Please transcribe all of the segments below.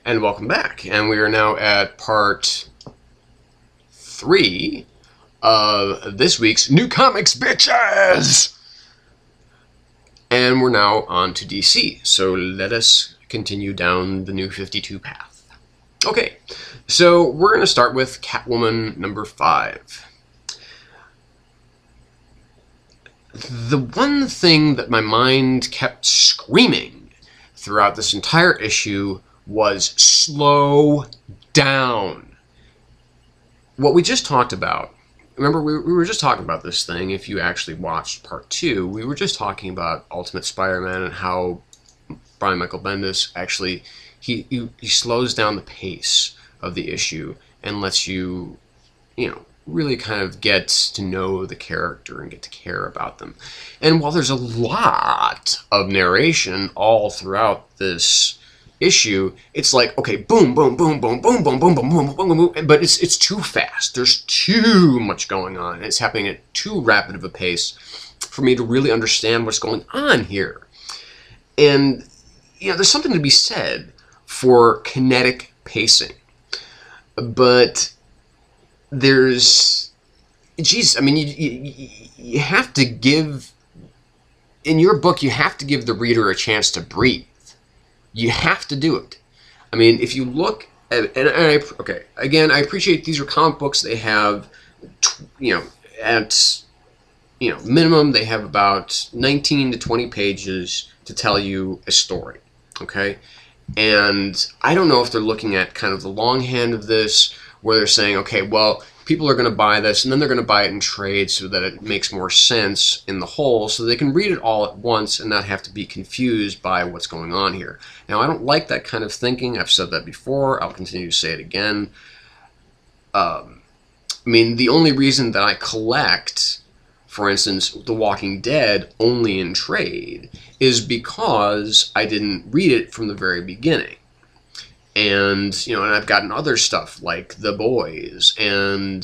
And welcome back. And we are now at part 3 of this week's New Comics, bitches! And we're now on to DC, so let us continue down the New 52 path. Okay, so we're going to start with Catwoman number 5. The one thing that my mind kept screaming throughout this entire issue was slow down. What we just talked about, remember we were just talking about this thing, if you actually watched part 2, we were just talking about Ultimate Spider-Man and how Brian Michael Bendis actually, he slows down the pace of the issue and lets you, really kind of get to know the character and get to care about them. And while there's a lot of narration all throughout this issue, it's like, okay, boom, boom, boom, boom, boom, boom, boom, boom, boom, boom, boom, but it's too fast. There's too much going on. It's happening at too rapid of a pace for me to really understand what's going on here. And, there's something to be said for kinetic pacing. But there's, geez, I mean, you have to give, in your book, you have to give the reader a chance to breathe. You have to do it. I mean, if you look at, okay, again, I appreciate these are comic books. They have, at, minimum, they have about 19 to 20 pages to tell you a story, okay? And I don't know if they're looking at kind of the longhand of this, where they're saying, okay, well, people are going to buy this, and then they're going to buy it in trade so that it makes more sense in the whole, so they can read it all at once and not have to be confused by what's going on here. Now, I don't like that kind of thinking. I've said that before. I'll continue to say it again. I mean, the only reason that I collect, for instance, The Walking Dead only in trade is because I didn't read it from the very beginning. And, and I've gotten other stuff like The Boys and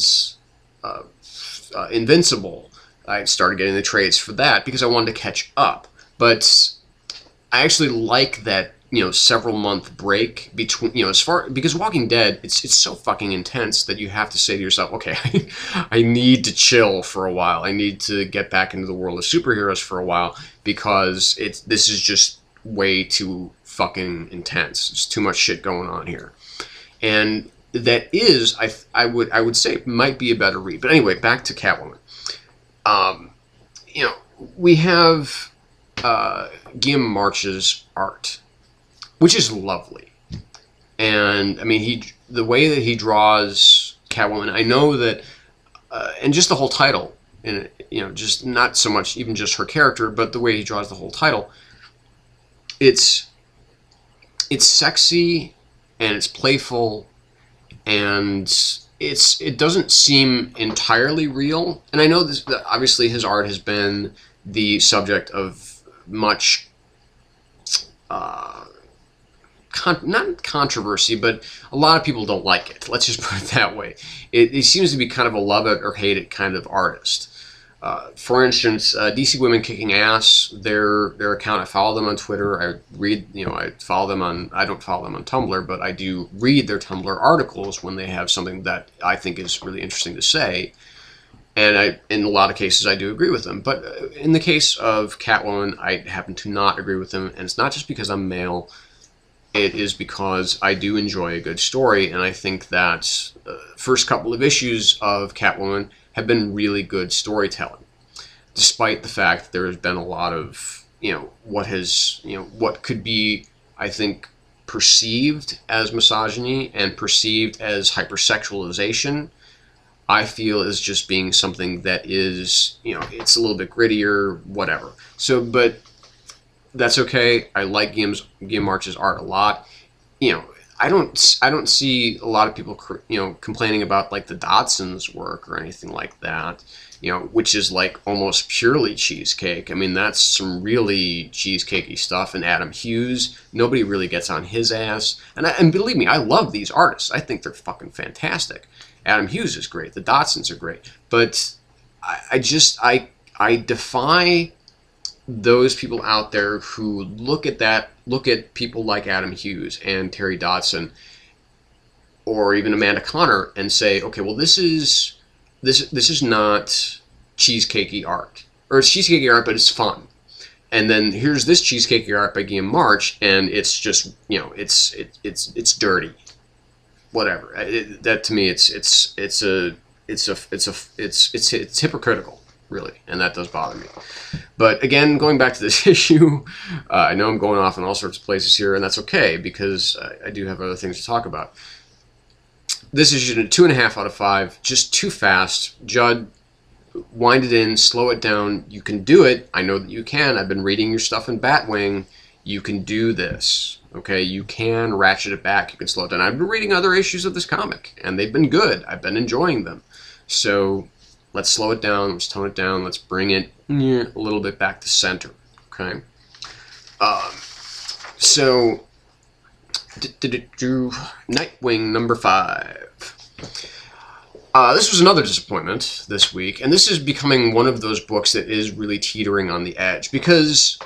Invincible. I started getting the trades for that because I wanted to catch up. But I actually like that, several month break between, because Walking Dead, it's so fucking intense that you have to say to yourself, okay, I need to chill for a while. I need to get back into the world of superheroes for a while because this is just way too fucking intense. There's too much shit going on here. And that is, I would say, might be a better read. But anyway, back to Catwoman. We have Guillaume March's art, which is lovely. And, I mean, the way that he draws Catwoman, I know that, and just the whole title, and just not so much even just her character, but the way he draws the whole title, it's sexy and it's playful and it doesn't seem entirely real. And I know this, obviously his art has been the subject of much not controversy, but a lot of people don't like it. Let's just put it that way. It seems to be kind of a love it or hate it kind of artist. For instance, DC Women Kicking Ass, their account, I follow them on Twitter. I read, I follow them on, I don't follow them on Tumblr, but I do read their Tumblr articles when they have something that I think is really interesting to say. And in a lot of cases, I do agree with them. But in the case of Catwoman, I happen to not agree with them. And it's not just because I'm male. It is because I do enjoy a good story. And I think that first couple of issues of Catwoman have been really good storytelling, despite the fact that there has been a lot of, what could be, I think, perceived as misogyny and perceived as hypersexualization, I feel is just being something that is, it's a little bit grittier, whatever. So, but that's okay. I like Guillaume March's art a lot. I don't see a lot of people, complaining about like the Dodson's work or anything like that, which is like almost purely cheesecake. I mean, that's some really cheesecakey stuff. And Adam Hughes, nobody really gets on his ass. And believe me, I love these artists. I think they're fucking fantastic. Adam Hughes is great. The Dodsons are great. But I defy those people out there who look at people like Adam Hughes and Terry Dodson, or even Amanda Connor, and say, okay, well, this is not cheesecakey art, or it's cheesecakey art, but it's fun. And then here's this cheesecakey art by Guillaume March, and it's just, you know, it's dirty, whatever. That to me, it's hypocritical, really, and that does bother me. But again, going back to this issue, I know I'm going off in all sorts of places here, and that's okay, because I do have other things to talk about. This is a 2.5 out of 5, just too fast. Judd, wind it in, slow it down. You can do it. I know that you can. I've been reading your stuff in Batwing. You can do this. Okay, you can ratchet it back. You can slow it down. I've been reading other issues of this comic, and they've been good. I've been enjoying them. So let's slow it down. Let's tone it down. Let's bring it a little bit back to center. Okay. So Nightwing number 5. This was another disappointment this week, and this is becoming one of those books that is really teetering on the edge, because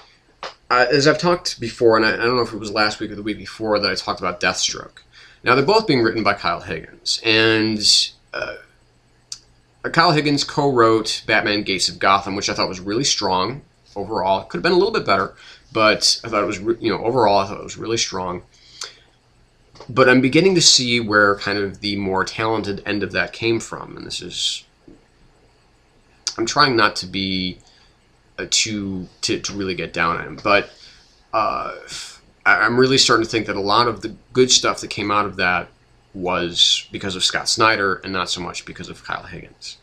as I've talked before, and I don't know if it was last week or the week before that I talked about Deathstroke. Now, they're both being written by Kyle Higgins, and Kyle Higgins co-wrote Batman Gates of Gotham, which I thought was really strong overall. It could have been a little bit better, but I thought it was, overall I thought it was really strong. But I'm beginning to see where kind of the more talented end of that came from, and this is, I'm trying not to be to really get down on him, but I'm really starting to think that a lot of the good stuff that came out of that was because of Scott Snyder and not so much because of Kyle Higgins.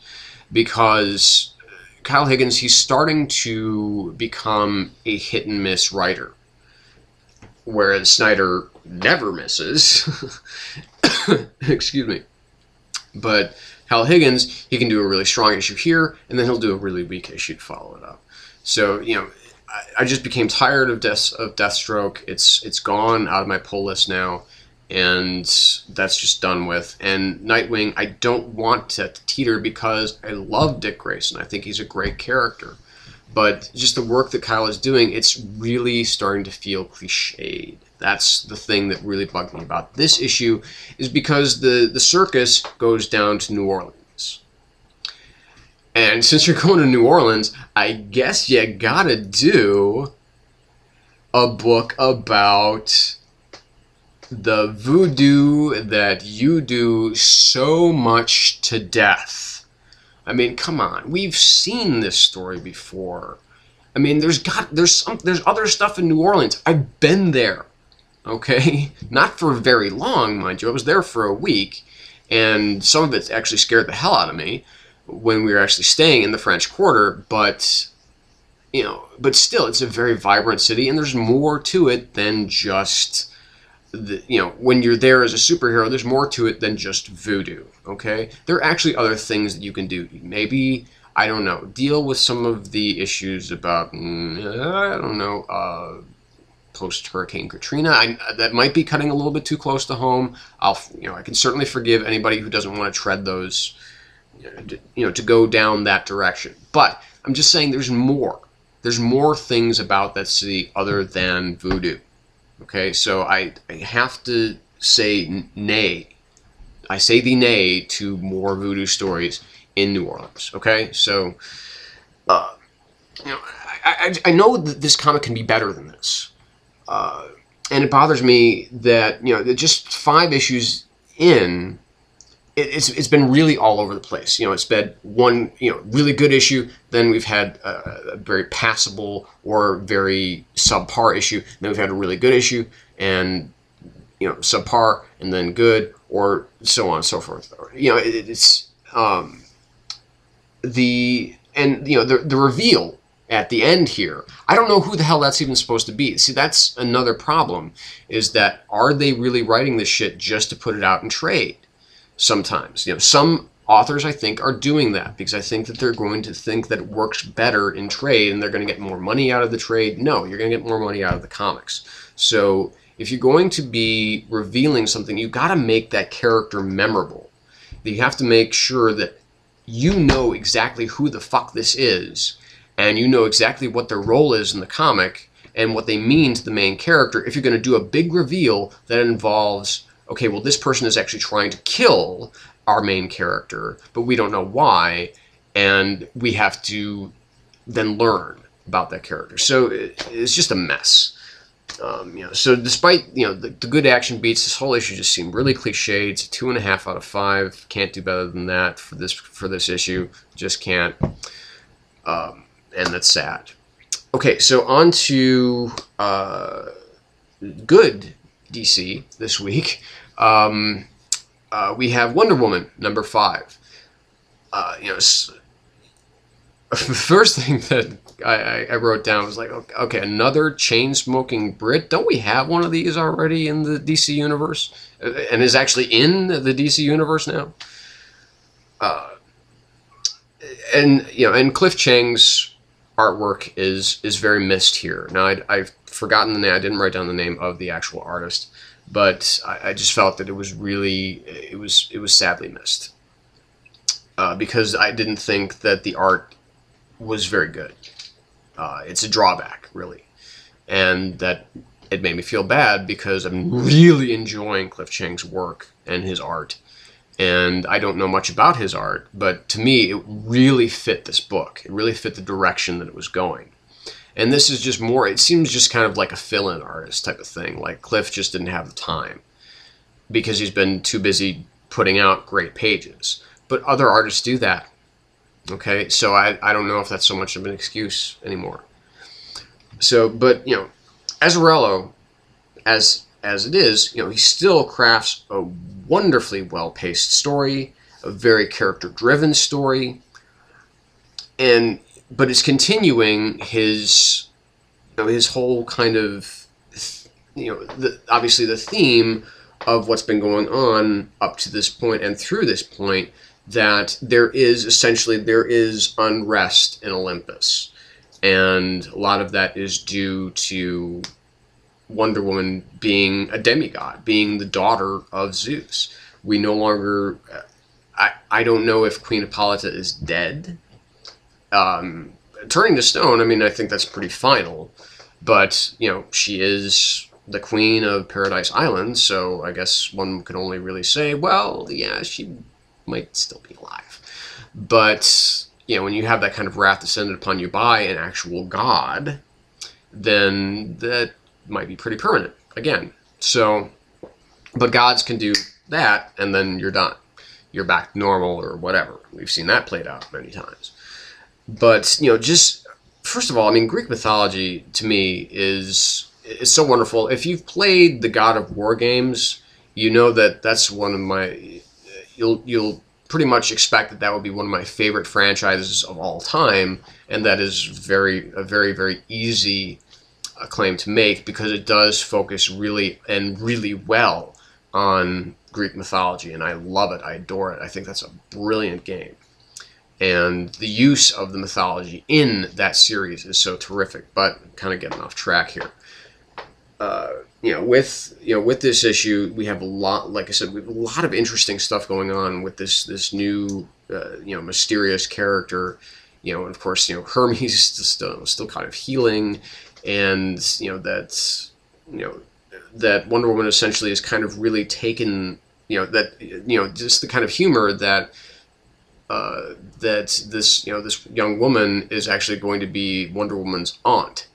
Because Kyle Higgins, he's starting to become a hit-and-miss writer, whereas Snyder never misses. Excuse me. But Kyle Higgins, he can do a really strong issue here, and then he'll do a really weak issue to follow it up. So, I just became tired of Deathstroke. It's gone out of my pull list now, and that's just done with. And Nightwing, I don't want to teeter, because I love Dick Grayson. I think he's a great character. But just the work that Kyle is doing, it's really starting to feel cliched. That's the thing that really bugged me about this issue, is because the circus goes down to New Orleans. And since you're going to New Orleans, I guess you gotta do a book about the voodoo that you do so much to death. I mean, come on. We've seen this story before. I mean, there's other stuff in New Orleans. I've been there. Okay? Not for very long, mind you. I was there for a week, and some of it actually scared the hell out of me when we were actually staying in the French Quarter, but but still, it's a very vibrant city, and there's more to it than just when you're there as a superhero, there's more to it than just voodoo, okay? There are actually other things that you can do. Maybe, I don't know, deal with some of the issues about, I don't know, post-Hurricane Katrina. That might be cutting a little bit too close to home. I can certainly forgive anybody who doesn't want to tread those, to go down that direction. But I'm just saying there's more. There's more things about that city other than voodoo. Okay, so I have to say nay. I say the nay to more voodoo stories in New Orleans. Okay, so I know that this comic can be better than this, and it bothers me that just 5 issues in, it's been really all over the place. It's been one really good issue, then we've had a very passable or very subpar issue, then we've had a really good issue, and subpar, and then good, or so on and so forth. It's the reveal at the end here. I don't know who the hell that's even supposed to be. See, that's another problem, is that are they really writing this shit just to put it out in trade? Sometimes, some authors, I think, are doing that because I think that they're going to think that it works better in trade and they're going to get more money out of the trade. No, you're going to get more money out of the comics. So if you're going to be revealing something, you've got to make that character memorable. You have to make sure that you know exactly who the fuck this is, and you know exactly what their role is in the comic and what they mean to the main character, if you're going to do a big reveal that involves, okay, well, this person is actually trying to kill our main character, but we don't know why, and we have to then learn about that character. So it's just a mess. So despite the good action beats, this whole issue just seemed really cliched. It's a 2.5 out of 5. Can't do better than that for this issue. Just can't. And that's sad. Okay, so on to good DC this week. We have Wonder Woman number 5. The first thing that I wrote down was like, okay, another chain-smoking Brit. Don't we have one of these already in the DC universe? And is actually in the DC universe now? And Cliff Chiang's artwork is very missed here. Now, I've forgotten the name. I didn't write down the name of the actual artist, but I just felt that it was sadly missed. Because I didn't think that the art was very good. It's a drawback, really. And that it made me feel bad because I'm really enjoying Cliff Chiang's work and his art. And I don't know much about his art, but to me, it really fit this book. It really fit the direction that it was going. And this is just more, it seems just kind of like a fill-in artist type of thing. Like Cliff just didn't have the time because he's been too busy putting out great pages. But other artists do that. Okay, so I don't know if that's so much of an excuse anymore. So, but, Azzarello, as it is, he still crafts a wonderfully well-paced story, a very character-driven story, but it's continuing his whole kind of, obviously the theme of what's been going on up to this point and through this point, that there is unrest in Olympus. And a lot of that is due to Wonder Woman being a demigod, being the daughter of Zeus. We no longer... I don't know if Queen Hippolyta is dead. Turning to stone, I mean, I think that's pretty final. But, she is the queen of Paradise Island, so I guess one can only really say, well, yeah, she might still be alive. But, when you have that kind of wrath descended upon you by an actual god, then that might be pretty permanent, again. So, but gods can do that, and then you're done. You're back to normal or whatever. We've seen that played out many times. But, just, first of all, I mean, Greek mythology, to me, is so wonderful. If you've played the God of War games, you know that that's one of my... You'll pretty much expect that would be one of my favorite franchises of all time, and that is a very, very easy claim to make because it does focus really well on Greek mythology, and I love it. I adore it. I think that's a brilliant game. And the use of the mythology in that series is so terrific, but kind of getting off track here. With this issue, we have a lot, like I said, we have a lot of interesting stuff going on with this new, mysterious character. And of course, Hermes is still kind of healing, and that Wonder Woman essentially is kind of really taken, just the kind of humor that this young woman is actually going to be Wonder Woman's aunt.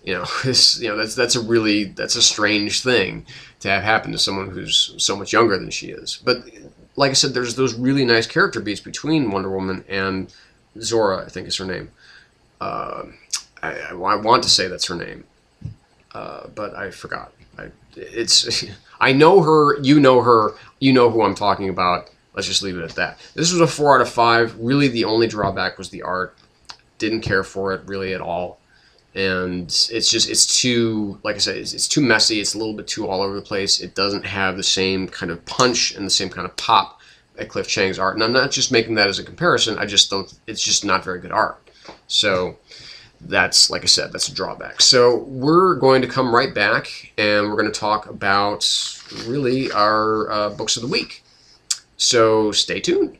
That's a strange thing to have happen to someone who's so much younger than she is. But like I said, there's those really nice character beats between Wonder Woman and Zora, I think is her name. I want to say that's her name, but I forgot. I know her, you know who I'm talking about. Let's just leave it at that. This was a 4 out of 5. Really, the only drawback was the art. Didn't care for it really at all. And it's too, like I said, it's too messy. It's a little bit too all over the place. It doesn't have the same kind of punch and the same kind of pop at Cliff Chiang's art. And I'm not just making that as a comparison. I just don't, it's just not very good art. So that's, like I said, that's a drawback. So we're going to come right back and we're going to talk about really our books of the week. So stay tuned.